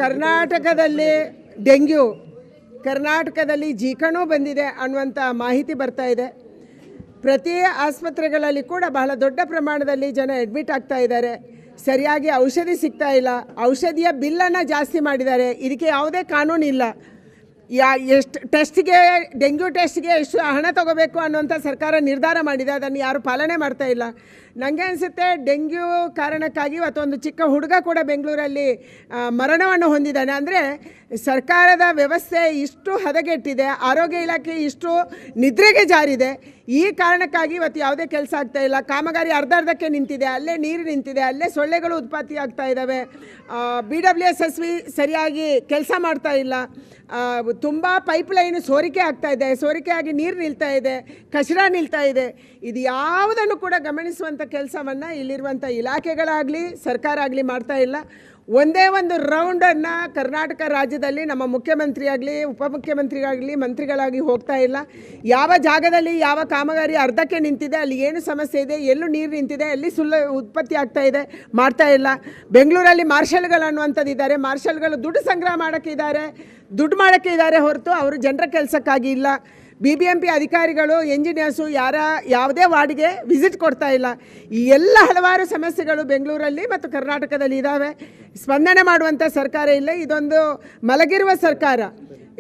ಕರ್ನಾಟಕದಲ್ಲಿ ಡೆಂಗ್ಯೂ, ಕರ್ನಾಟಕದಲ್ಲಿ ಜೀಕಣು ಬಂದಿದೆ ಅನ್ನುವಂಥ ಮಾಹಿತಿ ಬರ್ತಾ ಇದೆ. ಪ್ರತಿ ಆಸ್ಪತ್ರೆಗಳಲ್ಲಿ ಕೂಡ ಬಹಳ ದೊಡ್ಡ ಪ್ರಮಾಣದಲ್ಲಿ ಜನ ಅಡ್ಮಿಟ್ ಆಗ್ತಾ ಇದ್ದಾರೆ. ಸರಿಯಾಗಿ ಔಷಧಿ ಸಿಗ್ತಾ ಇಲ್ಲ. ಔಷಧಿಯ ಬಿಲ್ಲನ್ನು ಜಾಸ್ತಿ ಮಾಡಿದ್ದಾರೆ. ಇದಕ್ಕೆ ಯಾವುದೇ ಕಾನೂನು ಇಲ್ಲ. ಎಷ್ಟು ಟೆಸ್ಟ್ಗೆ, ಡೆಂಗ್ಯೂ ಟೆಸ್ಟ್ಗೆ ಎಷ್ಟು ಹಣ ತಗೋಬೇಕು ಅನ್ನುವಂಥ ಸರ್ಕಾರ ನಿರ್ಧಾರ ಮಾಡಿದೆ. ಅದನ್ನು ಯಾರು ಪಾಲನೆ ಮಾಡ್ತಾ ಇಲ್ಲ. ನನಗೆ ಅನಿಸುತ್ತೆ ಡೆಂಗ್ಯೂ ಕಾರಣಕ್ಕಾಗಿ ಇವತ್ತೊಂದು ಚಿಕ್ಕ ಹುಡುಗ ಕೂಡ ಬೆಂಗಳೂರಲ್ಲಿ ಮರಣವನ್ನು ಹೊಂದಿದ್ದಾನೆ. ಅಂದರೆ ಸರ್ಕಾರದ ವ್ಯವಸ್ಥೆ ಇಷ್ಟು ಹದಗೆಟ್ಟಿದೆ, ಆರೋಗ್ಯ ಇಲಾಖೆ ಇಷ್ಟು ನಿದ್ರೆಗೆ ಜಾರಿದೆ. ಈ ಕಾರಣಕ್ಕಾಗಿ ಇವತ್ತು ಯಾವುದೇ ಕೆಲಸ ಆಗ್ತಾ ಇಲ್ಲ. ಕಾಮಗಾರಿ ಅರ್ಧಕ್ಕೆ ನಿಂತಿದೆ, ಅಲ್ಲೇ ನೀರು ನಿಂತಿದೆ, ಅಲ್ಲೇ ಸೊಳ್ಳೆಗಳು ಉತ್ಪತ್ತಿ ಆಗ್ತಾ ಇದ್ದಾವೆ. BWSSB ಸರಿಯಾಗಿ ಕೆಲಸ ಮಾಡ್ತಾ ಇಲ್ಲ. ತುಂಬ ಪೈಪ್ಲೈನ್ ಸೋರಿಕೆ ಆಗ್ತಾ ಇದೆ, ಸೋರಿಕೆಯಾಗಿ ನೀರು ನಿಲ್ತಾ ಇದೆ, ಕಚರ ನಿಲ್ತಾ ಇದೆ. ಇದು ಯಾವುದನ್ನು ಕೂಡ ಗಮನಿಸುವಂಥ ಕೆಲಸವನ್ನು ಇಲ್ಲಿರುವಂಥ ಇಲಾಖೆಗಳಾಗಲಿ ಸರ್ಕಾರ ಆಗಲಿ ಮಾಡ್ತಾ ಇಲ್ಲ. ಒಂದೇ ಒಂದು ರೌಂಡನ್ನು ಕರ್ನಾಟಕ ರಾಜ್ಯದಲ್ಲಿ ನಮ್ಮ ಮುಖ್ಯಮಂತ್ರಿ ಆಗಲಿ, ಉಪಮುಖ್ಯಮಂತ್ರಿಗಾಗಲಿ, ಮಂತ್ರಿಗಳಾಗಿ ಹೋಗ್ತಾ ಇಲ್ಲ. ಯಾವ ಜಾಗದಲ್ಲಿ ಯಾವ ಕಾಮಗಾರಿ ಅರ್ಧಕ್ಕೆ ನಿಂತಿದೆ, ಅಲ್ಲಿ ಏನು ಸಮಸ್ಯೆ ಇದೆ, ಎಲ್ಲೂ ನೀರು ನಿಂತಿದೆ, ಎಲ್ಲಿ ಉತ್ಪತ್ತಿ ಆಗ್ತಾ ಇದೆ ಮಾಡ್ತಾ ಇಲ್ಲ. ಬೆಂಗಳೂರಲ್ಲಿ ಮಾರ್ಷಲ್ಗಳು ಅನ್ನುವಂಥದ್ದು ಇದ್ದಾರೆ. ಮಾರ್ಷಲ್ಗಳು ದುಡ್ಡು ಸಂಗ್ರಹ ದುಡ್ಡು ಮಾಡೋಕ್ಕೆ ಇದ್ದಾರೆ ಹೊರತು ಅವರು ಜನರ ಕೆಲಸಕ್ಕಾಗಿ ಇಲ್ಲ. BBMP ಅಧಿಕಾರಿಗಳು, ಎಂಜಿನಿಯರ್ಸು ಯಾವುದೇ ವಾರ್ಡ್ಗೆ ವಿಸಿಟ್ ಕೊಡ್ತಾ ಇಲ್ಲ. ಈ ಎಲ್ಲ ಹಲವಾರು ಸಮಸ್ಯೆಗಳು ಬೆಂಗಳೂರಲ್ಲಿ ಮತ್ತು ಕರ್ನಾಟಕದಲ್ಲಿ ಇದ್ದಾವೆ. ಸ್ಪಂದನೆ ಮಾಡುವಂಥ ಸರ್ಕಾರ ಇಲ್ಲ. ಇದೊಂದು ಮಲಗಿರುವ ಸರ್ಕಾರ.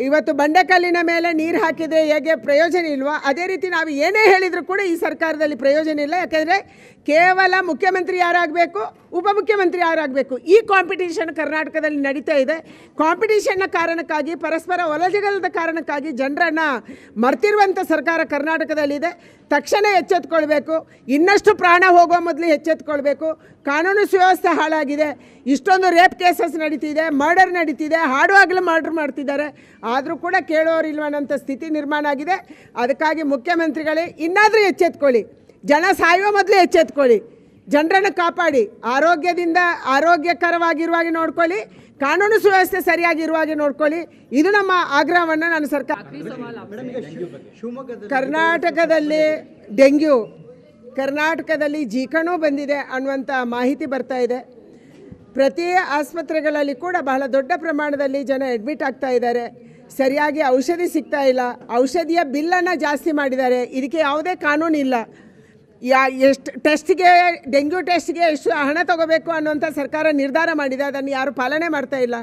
ಇವತ್ತು ಬಂಡೆಕಲ್ಲಿನ ಮೇಲೆ ನೀರು ಹಾಕಿದರೆ ಹೇಗೆ ಪ್ರಯೋಜನ ಇಲ್ವೋ, ಅದೇ ರೀತಿ ನಾವು ಏನೇ ಹೇಳಿದರೂ ಕೂಡ ಈ ಸರ್ಕಾರದಲ್ಲಿ ಪ್ರಯೋಜನ ಇಲ್ಲ. ಯಾಕೆಂದರೆ ಕೇವಲ ಮುಖ್ಯಮಂತ್ರಿ ಯಾರಾಗಬೇಕು, ಉಪಮುಖ್ಯಮಂತ್ರಿ ಯಾರಾಗಬೇಕು, ಈ ಕಾಂಪಿಟೀಷನ್ ಕರ್ನಾಟಕದಲ್ಲಿ ನಡೀತಾ ಇದೆ. ಕಾಂಪಿಟೀಷನ್ನ ಕಾರಣಕ್ಕಾಗಿ, ಪರಸ್ಪರ ಒಲಜಗಲದ ಕಾರಣಕ್ಕಾಗಿ ಜನರನ್ನು ಮರ್ತಿರುವಂಥ ಸರ್ಕಾರ ಕರ್ನಾಟಕದಲ್ಲಿದೆ. ತಕ್ಷಣ ಎಚ್ಚೆತ್ಕೊಳ್ಬೇಕು. ಇನ್ನಷ್ಟು ಪ್ರಾಣ ಹೋಗೋ ಮೊದಲು ಎಚ್ಚೆತ್ಕೊಳ್ಬೇಕು. ಕಾನೂನು ಸುವ್ಯವಸ್ಥೆ ಹಾಳಾಗಿದೆ. ಇಷ್ಟೊಂದು ರೇಪ್ ಕೇಸಸ್ ನಡೀತಿದೆ, ಮರ್ಡರ್ ನಡೀತಿದೆ, ಹಾಡುವಾಗಲೂ ಮರ್ಡರ್ ಮಾಡ್ತಿದ್ದಾರೆ. ಆದರೂ ಕೂಡ ಕೇಳೋರಿಲ್ವನ್ನಂಥ ಸ್ಥಿತಿ ನಿರ್ಮಾಣ ಆಗಿದೆ. ಅದಕ್ಕಾಗಿ ಮುಖ್ಯಮಂತ್ರಿಗಳೇ ಇನ್ನಾದರೂ ಎಚ್ಚೆತ್ಕೊಳ್ಳಿ. ಜನ ಸಾಯುವ ಮೊದಲು ಎಚ್ಚೆತ್ಕೊಳ್ಳಿ. ಜನರನ್ನು ಕಾಪಾಡಿ. ಆರೋಗ್ಯಕರವಾಗಿರುವಾಗೆ ನೋಡ್ಕೊಳ್ಳಿ. ಕಾನೂನು ಸುವ್ಯವಸ್ಥೆ ಸರಿಯಾಗಿರುವಾಗೆ ನೋಡ್ಕೊಳ್ಳಿ. ಇದು ನಮ್ಮ ಆಗ್ರಹವನ್ನು ನಾನು ಕರ್ನಾಟಕದಲ್ಲಿ ಡೆಂಗ್ಯೂ, ಕರ್ನಾಟಕದಲ್ಲಿ ಜೀಕಣು ಬಂದಿದೆ ಅನ್ನುವಂಥ ಮಾಹಿತಿ ಬರ್ತಾ ಇದೆ. ಪ್ರತಿ ಆಸ್ಪತ್ರೆಗಳಲ್ಲಿ ಕೂಡ ಬಹಳ ದೊಡ್ಡ ಪ್ರಮಾಣದಲ್ಲಿ ಜನ ಅಡ್ಮಿಟ್ ಆಗ್ತಾ ಇದ್ದಾರೆ. ಸರಿಯಾಗಿ ಔಷಧಿ ಸಿಗ್ತಾ ಇಲ್ಲ. ಔಷಧಿಯ ಬಿಲ್ಲನ್ನು ಜಾಸ್ತಿ ಮಾಡಿದ್ದಾರೆ. ಇದಕ್ಕೆ ಯಾವುದೇ ಕಾನೂನು ಇಲ್ಲ. ಎಷ್ಟು ಟೆಸ್ಟ್ಗೆ, ಡೆಂಗ್ಯೂ ಟೆಸ್ಟ್ಗೆ ಎಷ್ಟು ಹಣ ತಗೋಬೇಕು ಅನ್ನುವಂಥ ಸರ್ಕಾರ ನಿರ್ಧಾರ ಮಾಡಿದೆ. ಅದನ್ನು ಯಾರು ಪಾಲನೆ ಮಾಡ್ತಾ ಇಲ್ಲ.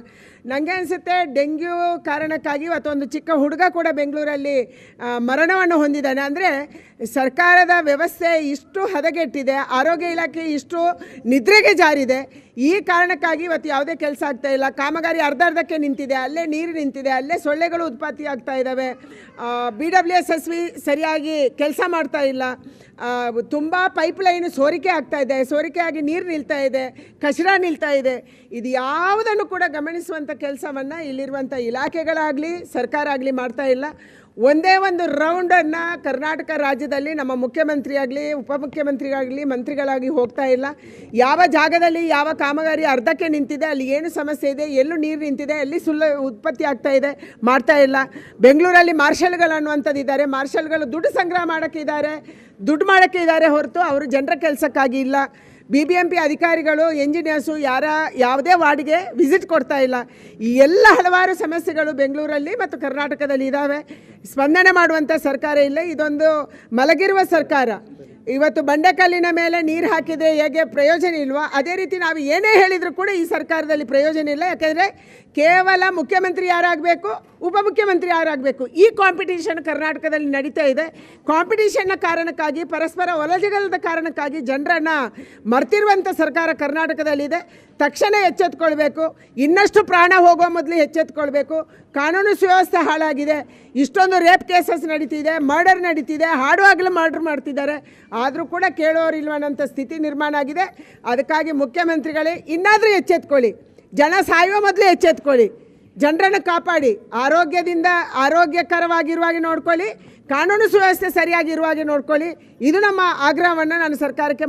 ನನಗೆ ಅನಿಸುತ್ತೆ ಡೆಂಗ್ಯೂ ಕಾರಣಕ್ಕಾಗಿ ಇವತ್ತೊಂದು ಚಿಕ್ಕ ಹುಡುಗ ಕೂಡ ಬೆಂಗಳೂರಲ್ಲಿ ಮರಣವನ್ನು ಹೊಂದಿದ್ದಾನೆ. ಅಂದರೆ ಸರ್ಕಾರದ ವ್ಯವಸ್ಥೆ ಇಷ್ಟು ಹದಗೆಟ್ಟಿದೆ, ಆರೋಗ್ಯ ಇಲಾಖೆ ಇಷ್ಟು ನಿದ್ರೆಗೆ ಜಾರಿದೆ. ಈ ಕಾರಣಕ್ಕಾಗಿ ಇವತ್ತು ಯಾವುದೇ ಕೆಲಸ ಆಗ್ತಾ ಇಲ್ಲ. ಕಾಮಗಾರಿ ಅರ್ಧಕ್ಕೆ ನಿಂತಿದೆ, ಅಲ್ಲೇ ನೀರು ನಿಂತಿದೆ, ಅಲ್ಲೇ ಸೊಳ್ಳೆಗಳು ಉತ್ಪತ್ತಿ ಆಗ್ತಾ ಇದ್ದಾವೆ. BWSSB ಸರಿಯಾಗಿ ಕೆಲಸ ಮಾಡ್ತಾ ಇಲ್ಲ. ತುಂಬ ಪೈಪ್ಲೈನ್ ಸೋರಿಕೆ ಆಗ್ತಾ ಇದೆ, ಸೋರಿಕೆಯಾಗಿ ನೀರು ನಿಲ್ತಾ ಇದೆ, ಕಚರ ನಿಲ್ತಾ ಇದೆ. ಇದು ಯಾವುದನ್ನು ಕೂಡ ಗಮನಿಸುವಂಥ ಕೆಲಸವನ್ನು ಇಲ್ಲಿರುವಂಥ ಇಲಾಖೆಗಳಾಗಲಿ ಸರ್ಕಾರ ಆಗಲಿ ಮಾಡ್ತಾ ಇಲ್ಲ. ಒಂದೇ ಒಂದು ರೌಂಡನ್ನು ಕರ್ನಾಟಕ ರಾಜ್ಯದಲ್ಲಿ ನಮ್ಮ ಮುಖ್ಯಮಂತ್ರಿ ಆಗಲಿ, ಉಪಮುಖ್ಯಮಂತ್ರಿಗಾಗಲಿ, ಮಂತ್ರಿಗಳಾಗಿ ಹೋಗ್ತಾ ಇಲ್ಲ. ಯಾವ ಜಾಗದಲ್ಲಿ ಯಾವ ಕಾಮಗಾರಿ ಅರ್ಧಕ್ಕೆ ನಿಂತಿದೆ, ಅಲ್ಲಿ ಏನು ಸಮಸ್ಯೆ ಇದೆ, ಎಲ್ಲೂ ನೀರು ನಿಂತಿದೆ, ಎಲ್ಲಿ ಉತ್ಪತ್ತಿ ಆಗ್ತಾ ಇದೆ ಮಾಡ್ತಾ ಇಲ್ಲ. ಬೆಂಗಳೂರಲ್ಲಿ ಮಾರ್ಷಲ್ಗಳು ಅನ್ನುವಂಥದ್ದು ಇದ್ದಾರೆ. ಮಾರ್ಷಲ್ಗಳು ದುಡ್ಡು ಸಂಗ್ರಹ ಮಾಡೋಕ್ಕೆ ಇದ್ದಾರೆ ಹೊರತು ಅವರು ಜನರ ಕೆಲಸಕ್ಕಾಗಿ ಇಲ್ಲ. BBMP ಅಧಿಕಾರಿಗಳು, ಎಂಜಿನಿಯರ್ಸು ಯಾವುದೇ ವಾರ್ಡ್ಗೆ ವಿಸಿಟ್ ಕೊಡ್ತಾ ಇಲ್ಲ. ಈ ಎಲ್ಲ ಹಲವಾರು ಸಮಸ್ಯೆಗಳು ಬೆಂಗಳೂರಲ್ಲಿ ಮತ್ತು ಕರ್ನಾಟಕದಲ್ಲಿ ಇದ್ದಾವೆ. ಸ್ಪಂದನೆ ಮಾಡುವಂಥ ಸರ್ಕಾರ ಇಲ್ಲ. ಇದೊಂದು ಮಲಗಿರುವ ಸರ್ಕಾರ. ಇವತ್ತು ಬಂಡೆಕಲ್ಲಿನ ಮೇಲೆ ನೀರು ಹಾಕಿದರೆ ಹೇಗೆ ಪ್ರಯೋಜನ ಇಲ್ವೋ, ಅದೇ ರೀತಿ ನಾವು ಏನೇ ಹೇಳಿದರೂ ಕೂಡ ಈ ಸರ್ಕಾರದಲ್ಲಿ ಪ್ರಯೋಜನ ಇಲ್ಲ. ಯಾಕೆಂದರೆ ಕೇವಲ ಮುಖ್ಯಮಂತ್ರಿ ಯಾರಾಗಬೇಕು, ಉಪಮುಖ್ಯಮಂತ್ರಿ ಯಾರಾಗಬೇಕು, ಈ ಕಾಂಪಿಟೀಷನ್ ಕರ್ನಾಟಕದಲ್ಲಿ ನಡೀತಾ ಇದೆ. ಕಾಂಪಿಟೀಷನ್ನ ಕಾರಣಕ್ಕಾಗಿ, ಪರಸ್ಪರ ಒಲಜಗಲದ ಕಾರಣಕ್ಕಾಗಿ ಜನರನ್ನು ಮರ್ತಿರುವಂಥ ಸರ್ಕಾರ ಕರ್ನಾಟಕದಲ್ಲಿದೆ. ತಕ್ಷಣ ಎಚ್ಚೆತ್ಕೊಳ್ಬೇಕು. ಇನ್ನಷ್ಟು ಪ್ರಾಣ ಹೋಗೋ ಮೊದಲು ಎಚ್ಚೆತ್ಕೊಳ್ಬೇಕು. ಕಾನೂನು ಸುವ್ಯವಸ್ಥೆ ಹಾಳಾಗಿದೆ. ಇಷ್ಟೊಂದು ರೇಪ್ ಕೇಸಸ್ ನಡೀತಿದೆ, ಮರ್ಡರ್ ನಡೀತಿದೆ, ಹಾಡುವಾಗಲೂ ಮರ್ಡರ್ ಮಾಡ್ತಿದ್ದಾರೆ. ಆದರೂ ಕೂಡ ಕೇಳೋರಿಲ್ವನ್ನಂಥ ಸ್ಥಿತಿ ನಿರ್ಮಾಣ ಆಗಿದೆ. ಅದಕ್ಕಾಗಿ ಮುಖ್ಯಮಂತ್ರಿಗಳೇ ಇನ್ನಾದರೂ ಎಚ್ಚೆತ್ಕೊಳ್ಳಿ. ಜನ ಸಾಯುವ ಮೊದಲು ಎಚ್ಚೆತ್ಕೊಳ್ಳಿ. ಜನರನ್ನು ಕಾಪಾಡಿ. ಆರೋಗ್ಯಕರವಾಗಿರುವಾಗೆ ನೋಡ್ಕೊಳ್ಳಿ. ಕಾನೂನು ಸುವ್ಯವಸ್ಥೆ ಸರಿಯಾಗಿರುವಾಗೆ ನೋಡ್ಕೊಳ್ಳಿ. ಇದು ನಮ್ಮ ಆಗ್ರಹವನ್ನು ನಾನು ಸರ್ಕಾರಕ್ಕೆ